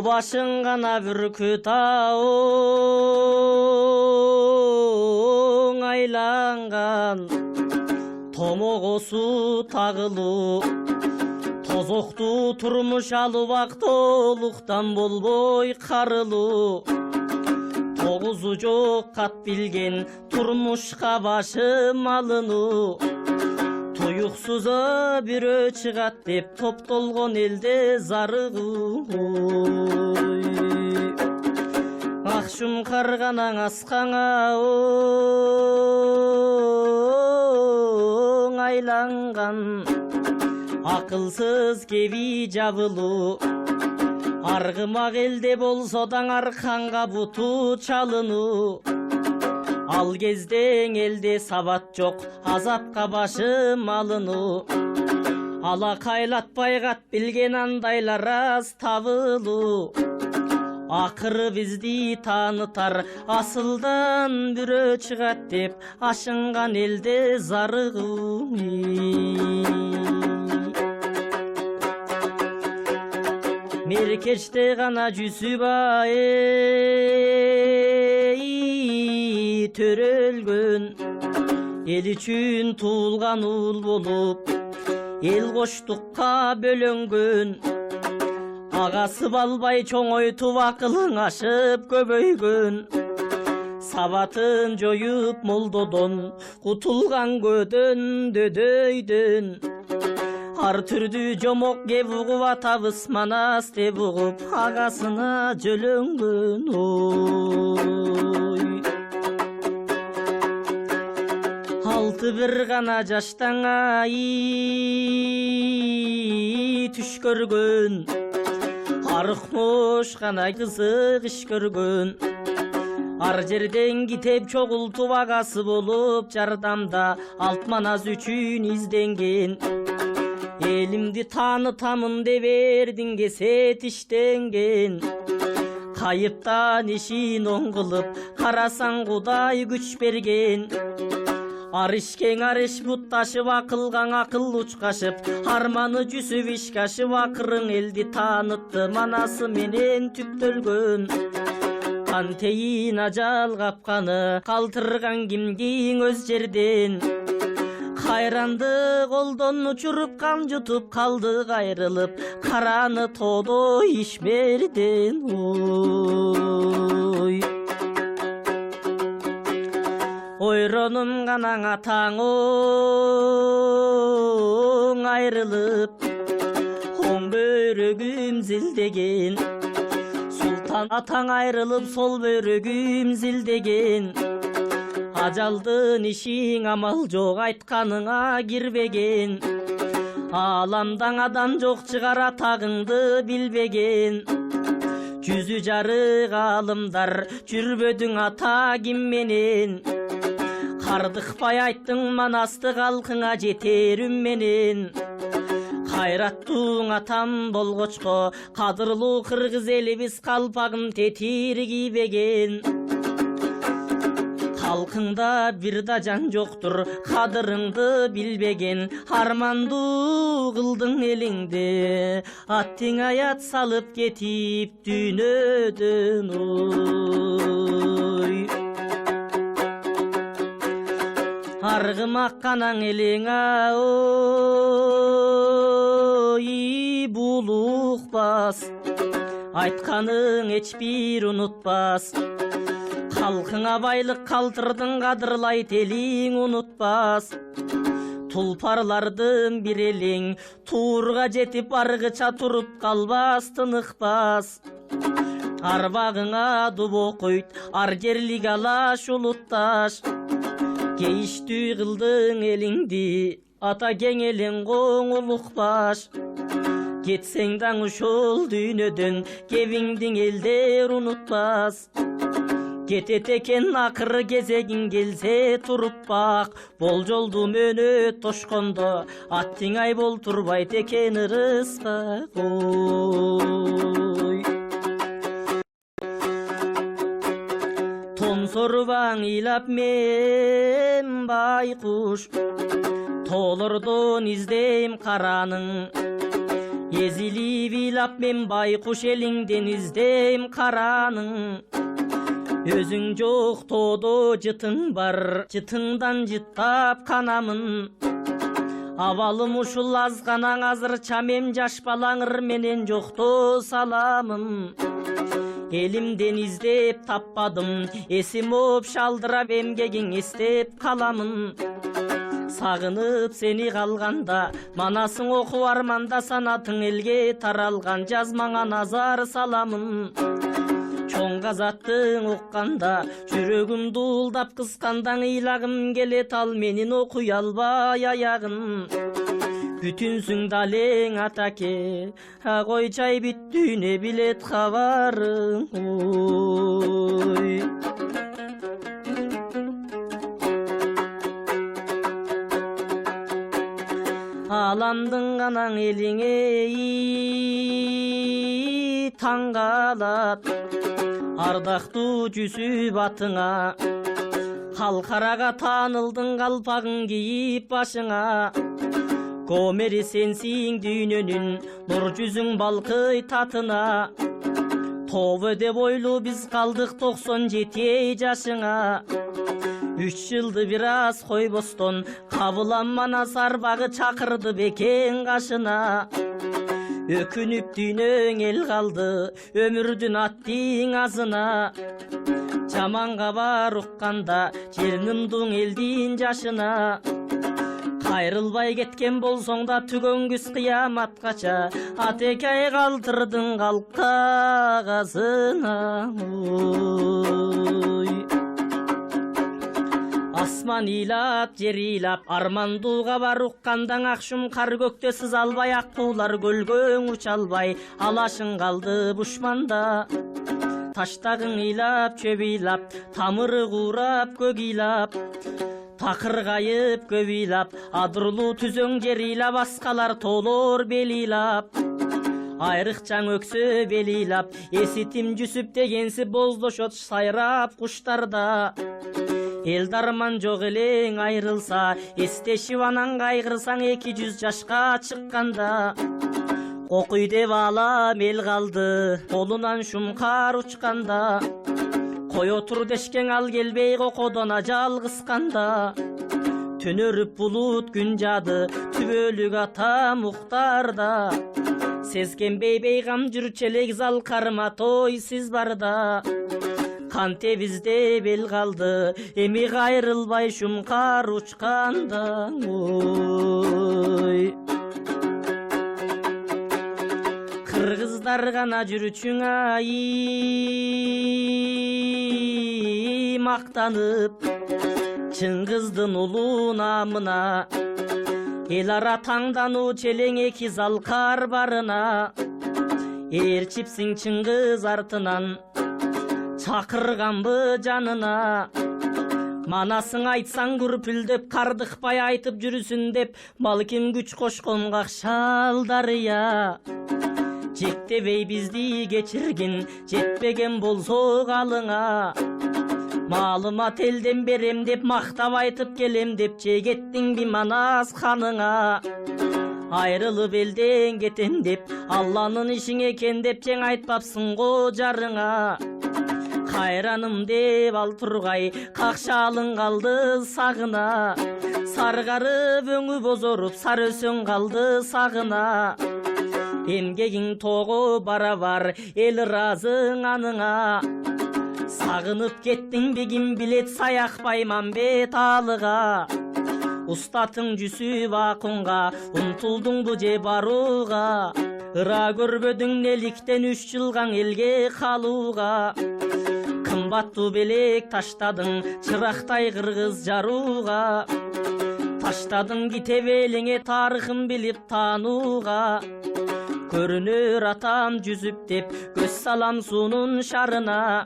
башың ғана бүркіт айланған томоғосу тағылу тозоқты тұрмыш алып толықтан болбой қарылу тоғызу жоқ қат білген тұрмышқа башым алыну тұйықсызы бүрі шығат деп топтолған елде зарығу ақшым қарғанаң асқаңа оңайланған ақылсыз кеби жабылу арғымақ елде болсодаң арқанға бұту чалыну ал кезден елде сабат жоқ азапқа башым алыну алақайлатпай қат білген андайлар аз табылу ақыры бізді танытар асылдан бүрі шығат деп ашынған елде зарығу меркеште ғана жүсіп төрөлгөн ел үчүн туулган уул болуп ел коштукка бөлөнгөн агасы балбай чоңойтуп акылың ашып көбөйгөн сабатын жоюп молдодон кутулган көдөн дөдөйдөн ар түрдүү жомок кеп угуп атабыз манас деп угуп агасына жөлөнгөн ой алты бир гана жаштан түш көргөн арыкмуш гана кызык иш көргөн ар жерден китеп чогултуп агасы болуп жардамда алтманаз үчүн изденген элимди таанытамын деп эрдин кесет иштенген кайыптан ишин оң кылып карасаң Кудай күч берген ар ишкең ар иш бутташып акылгаң акыл учкашып арманы жүсүп ишке ашып акырын элди таанытты манасы менен түптөлгөн кантейин ажал капканы калтырган кимдиң өз жерден кайранды колдон учуруп кам жутуп калды кайрылып караны тоодо ишмерден ой ойронум канаң атаң оң айрылып оң бөйрөгүм зилдеген султан атаң айрылып сол бөйрөгүм зилдеген ажалдын ишиң амал жок айтканыңа кирбеген аламдаңадан жок чыгар атагыңды билбеген жүзү жарык алымдар жүрбөдүң ата ким менен кардыкпай айттың манасты калкыңа жетерүм менен кайраттууң атам болгочко кадырлуу кыргыз элибиз калпагын тетири кийбеген халкыңда бир да жан жоктур кадырыңды билбеген армандуу кылдың элиңди аттың аят салып кетип дүйнөдөн ой аргымак канаң элиңа ой булукпас айтканың эч бир унутпас халкыңа байлык калтырдың кадырлайт элиң унутпас тулпарлардын бир элиң туурга жетип аргыча туруп калбас тыныкпас арбагыңа дубо койт ар жерлик алаш улутташ кейиштүү кылдың элиңди ата кең элиң коңулук баш кетсең даң ушул дүйнөдөн кебиңдиң элдер унутпас кетет экен акыры кезегиң келсе туруп бак болжолду мөнөт тошкондо аттың ай болтурбайт экен ырыспак ой томсорбаң ыйлап мен байкуш тоолордон издейм караның Ezilip ilap men байкуш элиңден издейм караның. Өзүң жок тоодо жытың бар, жытыңдан жыттап канамын. Абалым ушул азганаң азырча мен жаш балаңыр менен жокто саламын. Элимден издеп таппадым, эсим оп шалдырап эмгегиң эстеп каламын. Сагынып сени калганда, манасың окуп арманда санатың элге таралган, жазмаңа назар саламын. Чоң казаттың укканда, жүрөгүм дуулдап кыскандан ыйлагым келет, ал менин окуй албай аягын. Бүтүнсүң далең атаке, кой чай бүттүүнө билет кабарың. Ой. Аламдың анаң элиңе таң калат, ардактуу жүзү батыңа. Калкарага таанылдың калпагың кийип башыңа. Комери сенсиң дүйнөнүн, нур жүзүң балкый татына. Тобөдө бойлуу биз калдык 97 жашыңа. 3 жылды бир аз койбостон, кабылам манас арбагы чакырды бекең кашына. Өкүнүп дүйнөң эл калды, өмүрдүн аттың азына. Жаманга бар укканда, жернымдың элдин жашына. Кайрылбай кеткен болсоң да түгөнгүс кыяматкача, атекай калтырдың калп кагазына. Асман ыйлап, жер ыйлап, армандууга бар уккандаң акшум кар көктө сызалбай, аккуулар көлгөң учалбай, алашың калды бушманда. Таштагың ыйлап, чөп ыйлап, тамыры куурап, көк ыйлап, такыр кайып көп ыйлап, адырлуу түзөң жер ыйлап, аскалар тоолор бел ыйлап. Айрыкчаң өксө бел ыйлап, эситим жүсүп дегенси боздошот сайрап куштарда. Эл дарман жок элең айрылса, эстешип анан кайгырсаң 200 жашка чыкканда. Окуй деп алам эл калды, колунан шумкар учканда. Кой отур дешкең ал келбей кокодон ажал кысканда. Түнөрүп булут күн жады, түбөлүк ата муктарда. Сезгенбей бейгам жүрчү элек зал карма той сиз барда. Канте бизде бел калды, эми кайрылбай шумкар учканда. Ой. Кыргыздар гана жүрчүң ай, мактанып, Чыңгыздын улуу намына. Эл ара таңдануу челең эки залкар барына. Ээрчипсиң Чыңгыз артынан, чакырганбы жанына. Манасың айтсаң күрпүлдөп, кардыкпай айтып жүрүсүн деп, балким күч кошкон какшал дарыя. Жектебей бизди кечиргин, жетпеген болсо калыңа. Маалымат элден берем деп, мактап айтып келем деп, жегеттиңби Манас ханыңа. Айрылып элден кетем деп, Алланын ишиң экен деп, жең айтпапсың го жарыңа. Кайраным деп ал тургай, какшалың калды сагына. Саргарып өңү бозоруп, сары өсөң калды сагына. Эмгегиң тоого барабар, эл ыраазың аныңа. Сагынып кеттиң бегим билет, саякпай Мамбет Алыга. Устатың жүсүп акунга, умтулдуңбу же барууга. Ыра көрбөдүң неликтен 3 жылгаң элге калууга. Кымбаттуу белек таштадың, чырактай кыргыз жарууга. Таштадың китебелиңе тарыхын билип таанууга. Көрүнөр атам жүзүп деп, көз салам суунун шарына.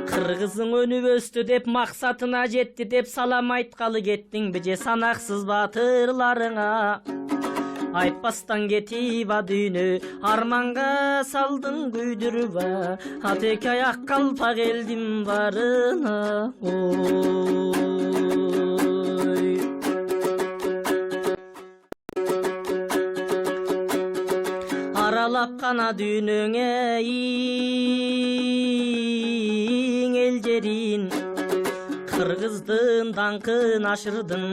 Кыргызың өнүп өстү деп, максатына жетти деп, салам айткалы кеттиң бе же санаксыз батырларыңа. Айтпастан кетип дүйнө, арманга салдың күйдүрбө. Атек аяк калпак элдин барына. аралап кана дүйнөңө иң эл жерин, кыргыздын даңкын ашырдың,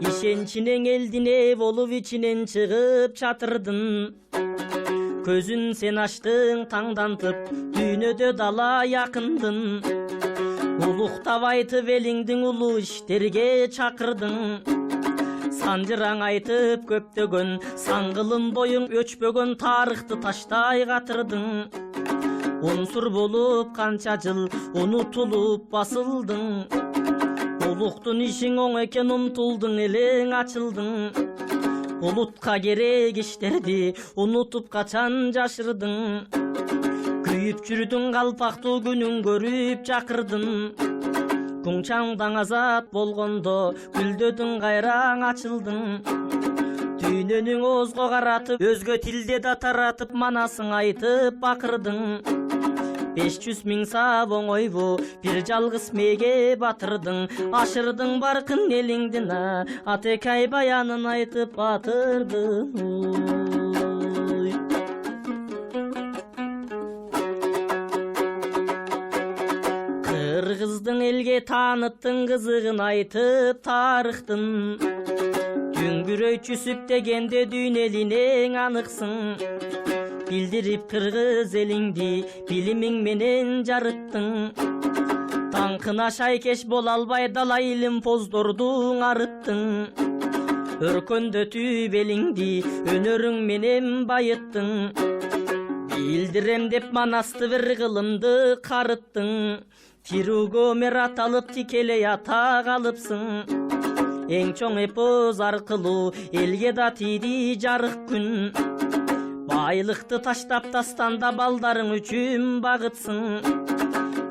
ишенчинен элдине болуп ичинен чыгып чатырдың. Көзүн сен аштың таңдантып, дүйнөдө дала якындын, улуктап айтып элиңдин улуу иштерге чакырдың. Санжыраң айтып көптөгөн, саңгылым боюң өчпөгөн тарыхты таштай катырдың. Унсур болуп канча жыл унутулуп басылдың, улуктун ишиң оң экен умтулдуң, элең ачылдың. Улутка керек иштерди унутуп качан жашырдың, күйүп жүрдүң калпактуу күнүн көрүп чакырдың. Куңчаңдаң азат болгондо гүлдөдүң, кайраң ачылдың. Дүйнөнүң озго каратып, өзгө тилде да таратып, манасың айтып бакырдың. 500 000 сап оңойбу бир жалгыз мээге батырдың, ашырдың баркын элиңдин, атекай баянын айтып батырдың. Кыргыздың элге тааныттың, кызыгын айтып тарыхтын. Дүңгүрөй чүсүп дегенде дүйнө элинең аныксың, билдирип кыргыз элиңди билимиң менен жарыттың. Таңкына шайкеш боло албай дала илим поздордуң, арыттың. Өркөндөтүп элиңди өнөрүң менен байыттың. Билдирем деп манасты бир кылымды карыттың. Тирүүгө мерат алып тикелей ата калыпсың. Эң чоң эпоз аркылуу элге да тийди жарык күн. Байлыкты таштап дастанда балдарың үчүн багытсың.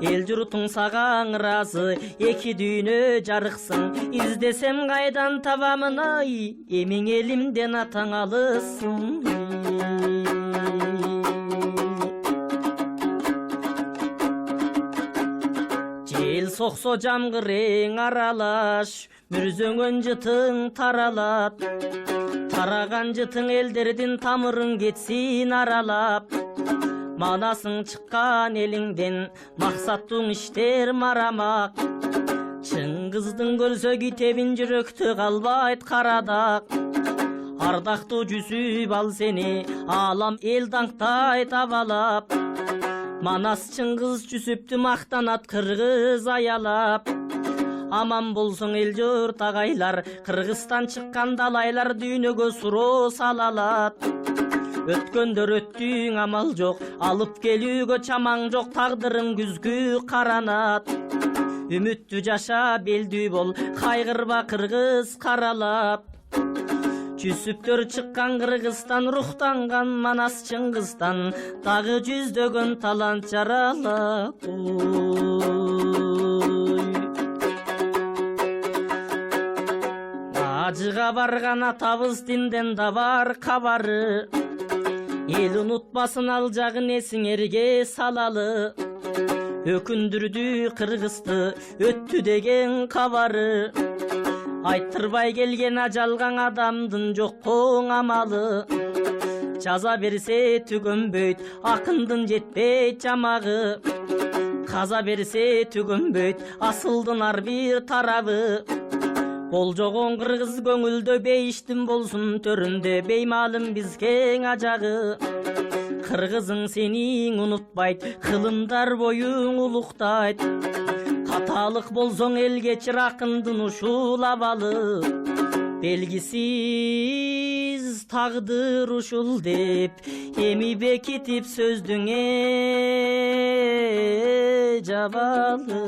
Эл журтуң сага ыраазы, эки дүйнө жарыксың. Издесем кайдан табамын ай, эмиң элимден атаң алысың. Жел соксо жамгыр эң аралаш, мүрзөңөн жытың таралат. Тараган жытың элдердин тамырың кетсин аралап. Манасың чыккан элиңден, максаттың иштер марамак. Чын кыздың көрсө китебин жүрөктө калбайт карадак. Ардактуу жүзүп ал сени, алам эл даңктайт абалап. Манас чын кыз жүсүптү мактанат кыргыз аялап. Аман болсоң эл журт агайлар, Кыргызстан чыккан далайлар дүйнөгө суроо салалат. Өткөндөр өттүң амал жок, алып келүүгө чамаң жок, тагдырың күзгү каранат. Үмүттүү жаша, белдүү бол, кайгырба кыргыз каралап. Жүсүптөр чыккан Кыргызстан, рухтанган манас Чыңгызстан, дагы жүздөгөн талант жаралап. Ажыга барган атабыз динден да бар кабары. Эл унутпасын ал жагын эсиңерге салалы. Өкүндүрдү Кыргызды өттү деген кабары. Айттырбай келген ажалган адамдын жоккоң амалы. Жаза берсе түгөнбөйт, акындын жетпейт жамагы. Каза берсе түгөнбөйт, асылдын ар бир тарабы. Болжогон кыргыз көңүлдө бейиштин болсун төрүндө, беймалым бизге ажагы. Кыргызың сениң унутпайт, кылымдар боюң улуктайт. Каталык болсоң эл кечир, акындын ушул абалы. Белгисиз тагдыр ушул деп, эми бекитип сөздүңө жабалы.